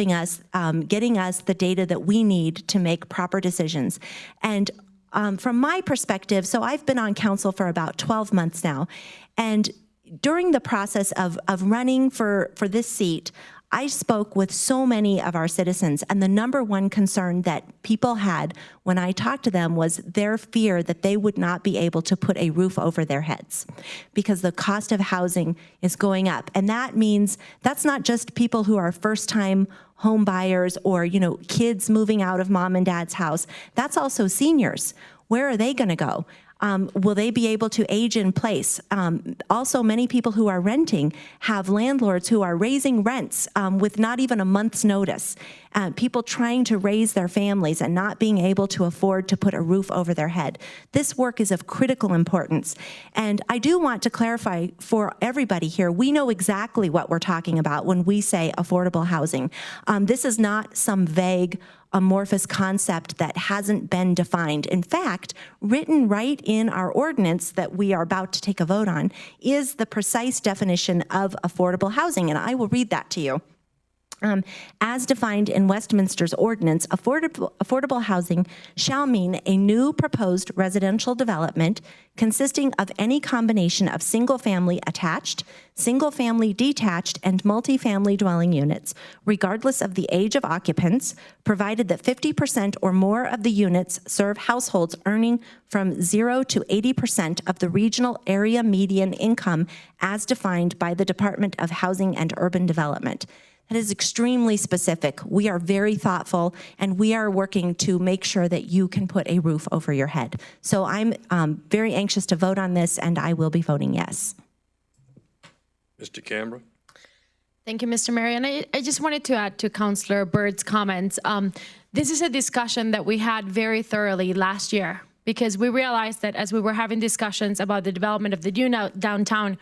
helping us, getting us the data that we need to make proper decisions. And from my perspective, so I've been on council for about 12 months now, and during the process of running for this seat, I spoke with so many of our citizens, and the number one concern that people had when I talked to them was their fear that they would not be able to put a roof over their heads because the cost of housing is going up. And that means that's not just people who are first-time home buyers or, kids moving out of mom and dad's house. That's also seniors. Where are they going to go? Will they be able to age in place? Also, many people who are renting have landlords who are raising rents with not even a month's notice. People trying to raise their families and not being able to afford to put a roof over their head. This work is of critical importance. And I do want to clarify for everybody here, we know exactly what we're talking about when we say affordable housing. This is not some vague amorphous concept that hasn't been defined. In fact, written right in our ordinance that we are about to take a vote on is the precise definition of affordable housing, and I will read that to you. As defined in Westminster's ordinance, affordable housing shall mean a new proposed residential development consisting of any combination of single-family attached, single-family detached, and multifamily dwelling units, regardless of the age of occupants, provided that 50% or more of the units serve households earning from 0 to 80% of the regional area median income as defined by the Department of Housing and Urban Development. That is extremely specific. We are very thoughtful, and we are working to make sure that you can put a roof over your head. So I'm very anxious to vote on this, and I will be voting yes. Mr. Canberra. Thank you, Mr. Mayor. And I just wanted to add to Councillor Byrd's comments. This is a discussion that we had very thoroughly last year, because we realized that as we were having discussions about the development of the new downtown,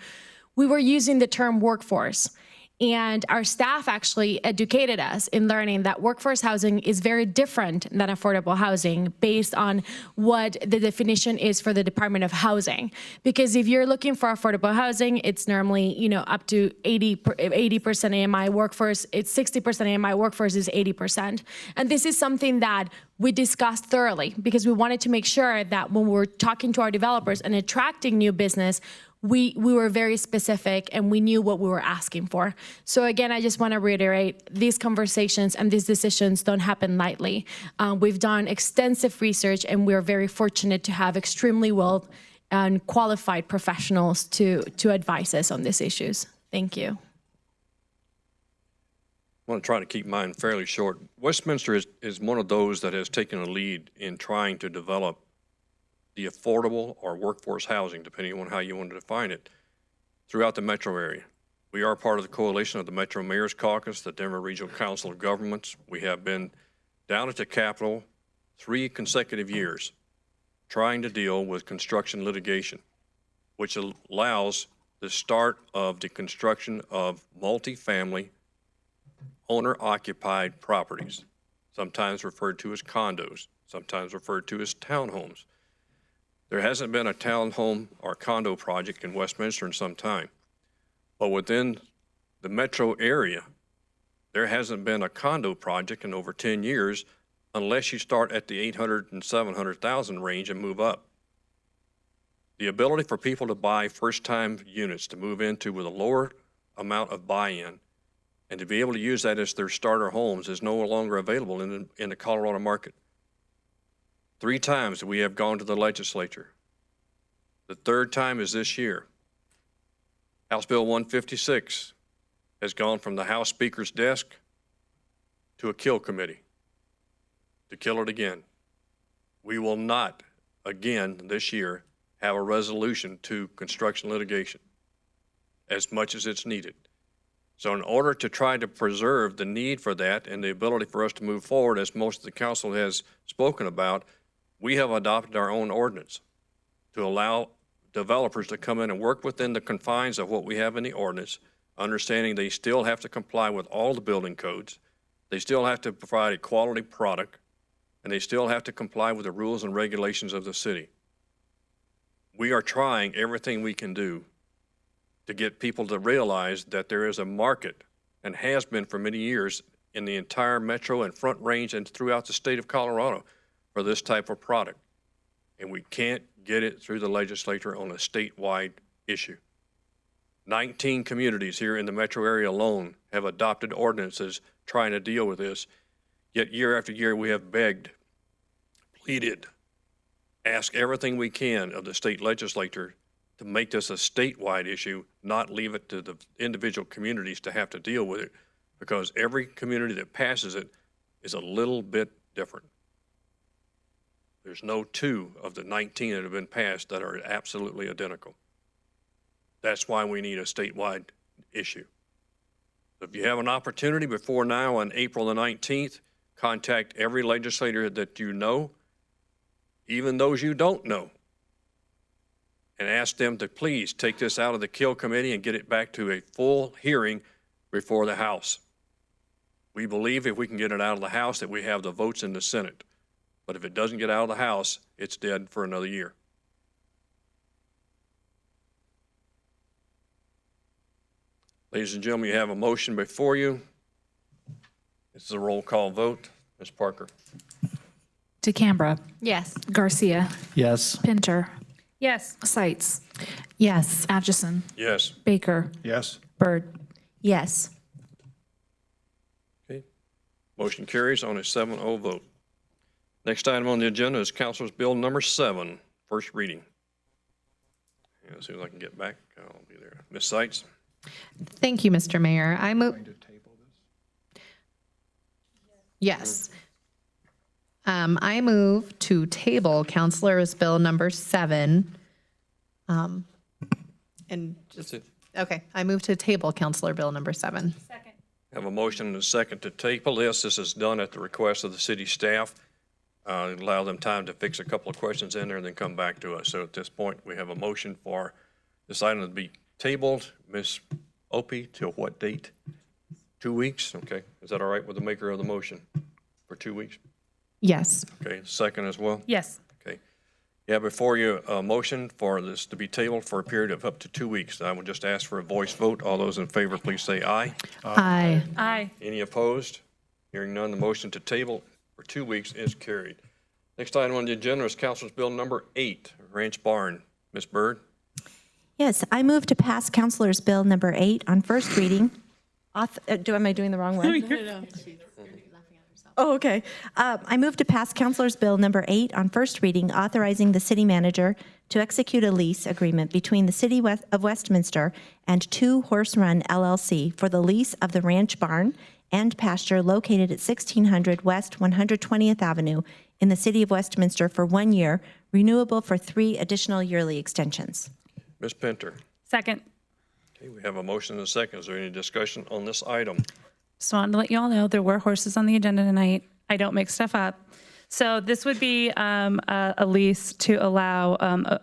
we were using the term workforce. And our staff actually educated us in learning that workforce housing is very different than affordable housing based on what the definition is for the Department of Housing. Because if you're looking for affordable housing, it's normally, up to 80% AMI workforce. It's 60% AMI workforce is 80%. And this is something that we discussed thoroughly because we wanted to make sure that when we're talking to our developers and attracting new business, we were very specific and we knew what we were asking for. So again, I just want to reiterate, these conversations and these decisions don't happen lightly. We've done extensive research, and we're very fortunate to have extremely well and qualified professionals to advise us on these issues. Thank you. I want to try to keep mine fairly short. Westminster is one of those that has taken a lead in trying to develop the affordable or workforce housing, depending on how you want to define it, throughout the metro area. We are part of the coalition of the Metro Mayor's Caucus, the Denver Regional Council of Governments. We have been down at the Capitol 3 consecutive years trying to deal with construction litigation, which allows the start of the construction of multifamily owner-occupied properties, sometimes referred to as condos, sometimes referred to as townhomes. There hasn't been a townhome or condo project in Westminster in some time. But within the metro area, there hasn't been a condo project in over 10 years unless you start at the 800 and 700,000 range and move up. The ability for people to buy first-time units to move into with a lower amount of buy-in and to be able to use that as their starter homes is no longer available in the Colorado market. 3 times we have gone to the legislature. The 3rd time is this year. House Bill 156 has gone from the House Speaker's desk to a kill committee to kill it again. We will not, again this year, have a resolution to construction litigation as much as it's needed. So in order to try to preserve the need for that and the ability for us to move forward, as most of the council has spoken about, we have adopted our own ordinance to allow developers to come in and work within the confines of what we have in the ordinance, understanding they still have to comply with all the building codes, they still have to provide a quality product, and they still have to comply with the rules and regulations of the city. We are trying everything we can do to get people to realize that there is a market, and has been for many years, in the entire metro and Front Range and throughout the state of Colorado for this type of product. And we can't get it through the legislature on a statewide issue. 19 communities here in the metro area alone have adopted ordinances trying to deal with this. Yet year after year, we have begged, pleaded, asked everything we can of the state legislature to make this a statewide issue, not leave it to the individual communities to have to deal with it, because every community that passes it is a little bit different. There's no two of the 19 that have been passed that are absolutely identical. That's why we need a statewide issue. If you have an opportunity before now on April the 19th, contact every legislator that you know, even those you don't know, and ask them to please take this out of the Kill Committee and get it back to a full hearing before the House. We believe if we can get it out of the House that we have the votes in the Senate. But if it doesn't get out of the House, it's dead for another year. Ladies and gentlemen, you have a motion before you. This is a roll call vote. Ms. Parker. DeCambra. Yes. Garcia. Yes. Pinter. Yes. Seitz. Yes. Atchison. Yes. Baker. Yes. Byrd. Yes. Okay. Motion carries on a 7-0 vote. Next item on the agenda is Councilor's Bill number 7, first reading. As soon as I can get back, I'll be there. Ms. Seitz. Thank you, Mr. Mayor. I move. Yes. I move to table Councilor's Bill number 7. And That's it. okay, I move to table Councilor Bill number 7. Have a motion and a second to table this. This is done at the request of the city staff. Allow them time to fix a couple of questions in there and then come back to us. So at this point, we have a motion for this item to be tabled. Ms. Opie, till what date? 2 weeks? Okay. Is that all right with the maker of the motion? For 2 weeks? Yes. Okay. Second as well? Yes. Okay. Yeah, before you, a motion for this to be tabled for a period of up to 2 weeks. I would just ask for a voice vote. All those in favor, please say aye. Aye. Aye. Any opposed? Hearing none, the motion to table for 2 weeks is carried. Next item on the agenda is Councilor's Bill number 8, Ranch Barn. Ms. Byrd? Yes, I move to pass Councilor's Bill number 8 on first reading. Am I doing the wrong one? No. Oh, okay. I move to pass Councilor's Bill number 8 on first reading, authorizing the city manager to execute a lease agreement between the City of Westminster and Two Horse Run LLC for the lease of the ranch barn and pasture located at 1600 West 120th Avenue in the City of Westminster for 1 year, renewable for 3 additional yearly extensions. Ms. Pinter? Second. Okay, we have a motion and a second. Is there any discussion on this item? Just wanted to let you all know there were horses on the agenda tonight. I don't make stuff up. So this would be a lease to allow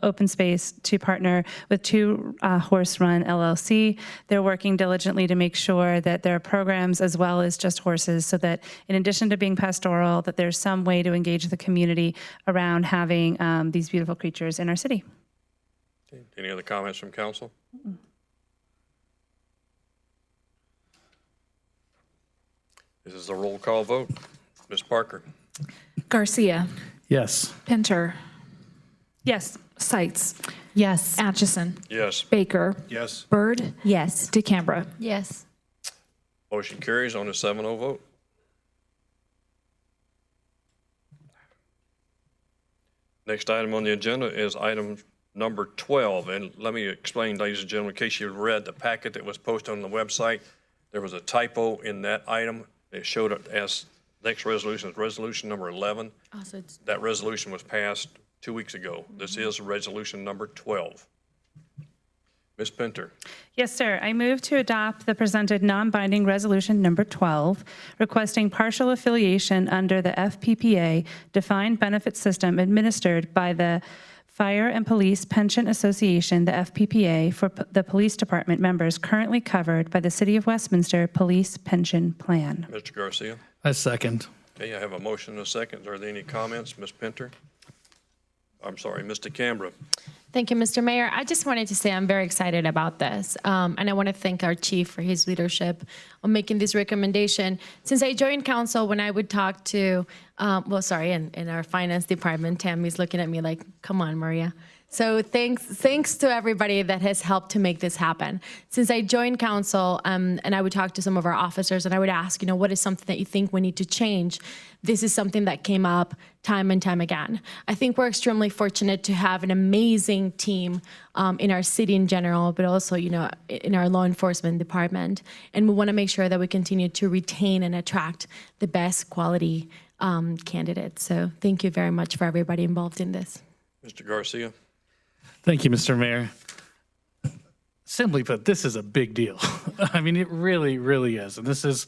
open space to partner with Two Horse Run LLC. They're working diligently to make sure that there are programs as well as just horses, so that in addition to being pastoral, that there's some way to engage the community around having these beautiful creatures in our city. Okay, any other comments from council? This is a roll call vote. Ms. Parker? Garcia. Yes. Pinter. Yes. Seitz. Yes. Atchison. Yes. Baker. Yes. Byrd. Yes. DeCambra. Yes. Motion carries on a 7-0 vote. Next item on the agenda is item number 12. And let me explain, ladies and gentlemen, in case you read the packet that was posted on the website, there was a typo in that item. It showed it as next resolution is resolution number 11. Also, it's That resolution was passed 2 weeks ago. This is resolution number 12. Ms. Pinter? Yes, sir. I move to adopt the presented non-binding resolution number 12, requesting partial affiliation under the FPPA defined benefit system administered by the Fire and Police Pension Association, the FPPA, for the police department members currently covered by the City of Westminster Police Pension Plan. Mr. Garcia? I second. Okay, I have a motion and a second. Are there any comments? Ms. Pinter? I'm sorry, Mr. Canberra. Thank you, Mr. Mayor. I just wanted to say I'm very excited about this. And I want to thank our chief for his leadership on making this recommendation. Since I joined council, when I would talk to, in our finance department, Tammy's looking at me like, come on, Maria. So thanks to everybody that has helped to make this happen. Since I joined council, and I would talk to some of our officers and I would ask, what is something that you think we need to change? This is something that came up time and time again. I think we're extremely fortunate to have an amazing team in our city in general, but also, in our law enforcement department. And we want to make sure that we continue to retain and attract the best quality candidates. So thank you very much for everybody involved in this. Mr. Garcia. Thank you, Mr. Mayor. Simply put, this is a big deal. I mean, it really, really is. And this is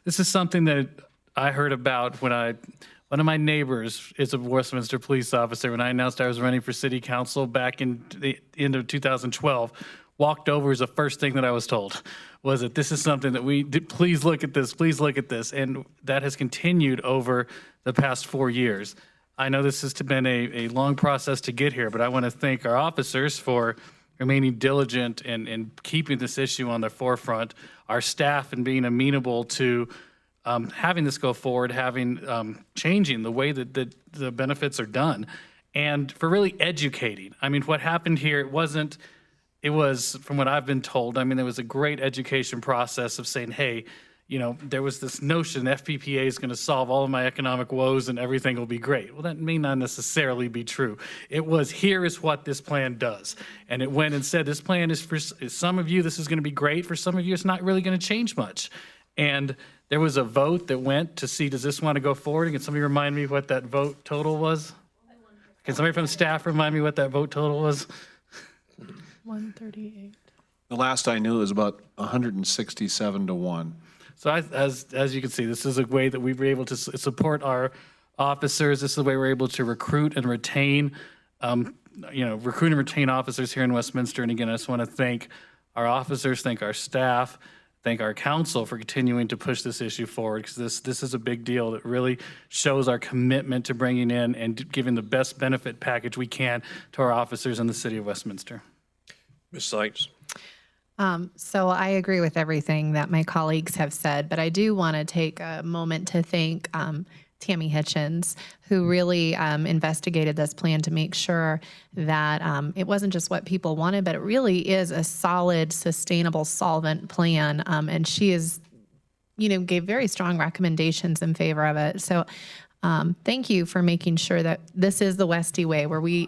something that I heard about when one of my neighbors is a Westminster police officer. When I announced I was running for city council back in the end of 2012, walked over as the first thing that I was told was that this is something that please look at this, please look at this. And that has continued over the past 4 years. I know this has been a long process to get here, but I want to thank our officers for remaining diligent and keeping this issue on the forefront, our staff and being amenable to having this go forward, changing the way that the benefits are done, and for really educating. I mean, what happened here, it was, from what I've been told, I mean, there was a great education process of saying, hey, there was this notion FPPA is going to solve all of my economic woes and everything will be great. Well, that may not necessarily be true. It was, here is what this plan does. And it went and said, this plan is for some of you, this is going to be great. For some of you, it's not really going to change much. And there was a vote that went to see, does this want to go forward? And can somebody remind me what that vote total was? Can somebody from staff remind me what that vote total was? 138. The last I knew was about 167 to 1. So as you can see, this is a way that we were able to support our officers. This is the way we're able to recruit and retain, officers here in Westminster. And again, I just want to thank our officers, thank our staff, thank our council for continuing to push this issue forward, because this is a big deal that really shows our commitment to bringing in and giving the best benefit package we can to our officers in the city of Westminster. Ms. Sykes. So I agree with everything that my colleagues have said, but I do want to take a moment to thank Tammy Hitchens, who really investigated this plan to make sure that it wasn't just what people wanted, but it really is a solid, sustainable, solvent plan. And she gave very strong recommendations in favor of it. So thank you for making sure that this is the Westy way, where we're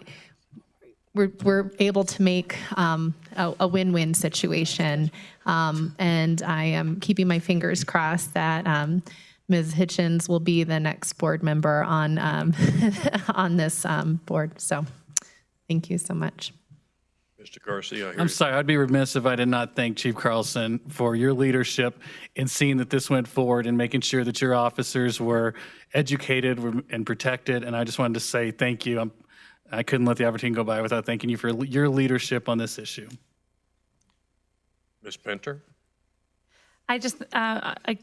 able to make a win-win situation. And I am keeping my fingers crossed that Ms. Hitchens will be the next board member on on this board. So thank you so much. Mr. Garcia. I'm sorry, I'd be remiss if I did not thank Chief Carlson for your leadership in seeing that this went forward and making sure that your officers were educated and protected. And I just wanted to say thank you. I couldn't let the opportunity go by without thanking you for your leadership on this issue. Ms. Pinter. I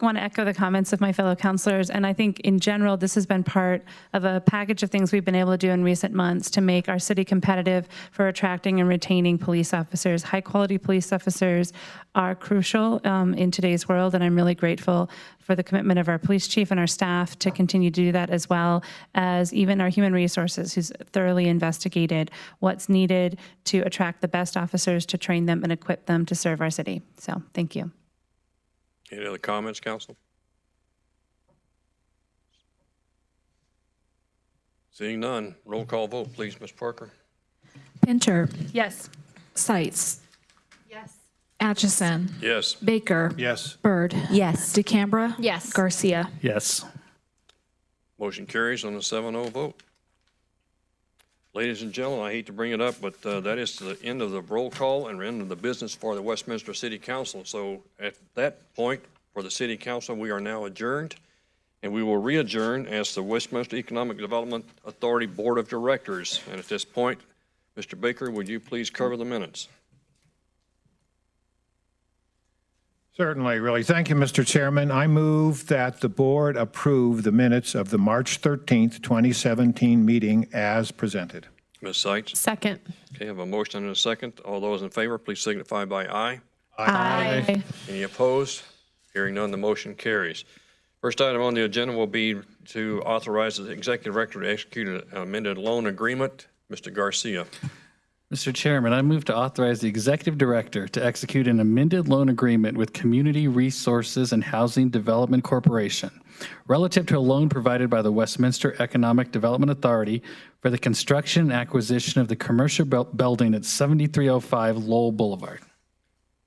want to echo the comments of my fellow councilors, and I think in general this has been part of a package of things we've been able to do in recent months to make our city competitive for attracting and retaining police officers. High-quality police officers are crucial in today's world, and I'm really grateful for the commitment of our police chief and our staff to continue to do that, as well as even our human resources, who's thoroughly investigated what's needed to attract the best officers, to train them and equip them to serve our city. So thank you. Any other comments, council? Seeing none, roll call vote, please, Ms. Parker. Pinter. Yes. Sites. Yes. Atchison. Yes. Baker. Yes. Byrd. Yes. DeCambra. Yes. Garcia. Yes. Motion carries on a 7-0 vote. Ladies and gentlemen, I hate to bring it up, but that is the end of the roll call and end of the business for the Westminster City Council. So at that point, for the City Council, we are now adjourned, and we will re-adjourn as the Westminster Economic Development Authority Board of Directors. And at this point, Mr. Baker, would you please cover the minutes? Certainly, really. Thank you, Mr. Chairman. I move that the board approve the minutes of the March 13th, 2017 meeting as presented. Ms. Seitz? Second. Okay, I have a motion and a second. All those in favor, please signify by aye. Aye. Any opposed? Hearing none, the motion carries. First item on the agenda will be to authorize the executive director to execute an amended loan agreement. Mr. Garcia. Mr. Chairman, I move to authorize the executive director to execute an amended loan agreement with Community Resources and Housing Development Corporation relative to a loan provided by the Westminster Economic Development Authority for the construction and acquisition of the commercial building at 7305 Lowell Boulevard.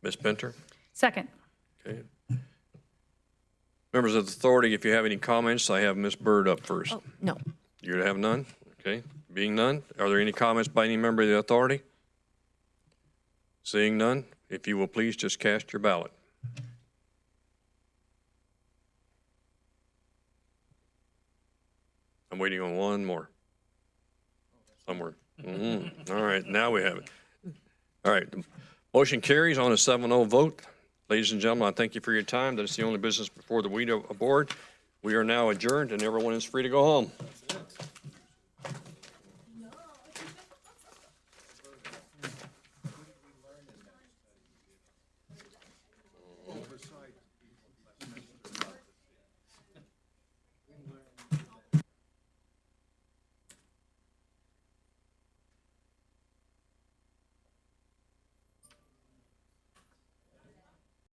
Ms. Pinter? Second. Okay. Members of the authority, if you have any comments, I have Ms. Byrd up first. Oh, no. You have none? Okay. Being none, are there any comments by any member of the authority? Seeing none, if you will please just cast your ballot. I'm waiting on one more. Somewhere. All right, now we have it. All right, the motion carries on a 7-0 vote. Ladies and gentlemen, I thank you for your time. That is the only business before the board. We are now adjourned and everyone is free to go home.